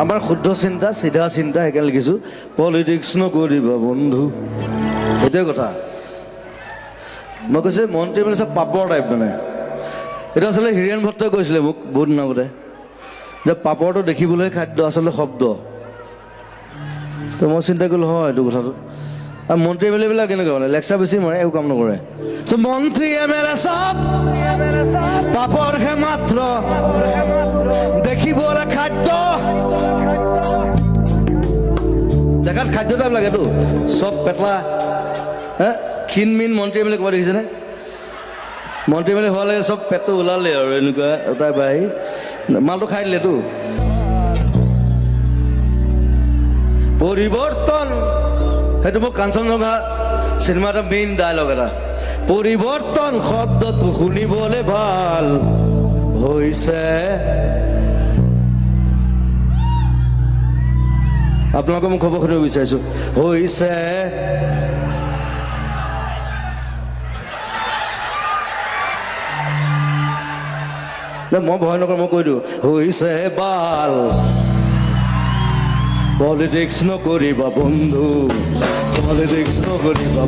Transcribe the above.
আমাৰ শুদ্ধ চিন্তা চিধা চিন্তা সেইকাৰণে লিখিছোঁ পলিটিক্স নকৰিবা বন্ধু সেইটোৱে কথা মই কৈছোঁ মন্ত্ৰী মানে চব পাপৰ টাইপ মানে এইটো আচলতে হীৰেণ ভট্টই কৈছিলে মোক বহুত দিন আগতে যে পাপৰটো দেখিবলৈ খাদ্য আচলতে শব্দ তো মই চিন্তা কৰিলোঁ হয় এইটো কথাটো আৰু মন্ত্ৰী এম এল এবিলাক কেনেকুৱা মানে লেকচাৰ বেছি মাৰে একো কাম নকৰে মন্ত্ৰী এম এল এ চব পাপৰহে মাত্ৰ দেখিবলৈ খাদ্য দেখাত খাদ্য টাইপ লাগেতো চব পেটলা হে ক্ষীণ মিন মন্ত্ৰী এম এল এ ক'ৰবাত দেখিছেনে মন্ত্ৰী এম এল এ হোৱালে চব পেটটো ওলালে আৰু এনেকুৱা এটা বাঢ়ি মালটো খাই দিলেতো পৰিৱৰ্তন সেইটো মোক কাঞ্চনজংঘা চিনেমা এটা মেইন ডায়লগ এটা পৰিৱৰ্তন শব্দটো শুনিবলৈ ভাল হৈছে আপোনালোকে মোক খবৰ সুধিব বিচাৰিছোঁ হৈছে মই ভয় নকৰোঁ মই কৈ দিওঁ হৈছে বাল পলিটিক্স নকৰিবা বন্ধু পলিটিক্স নকৰিবা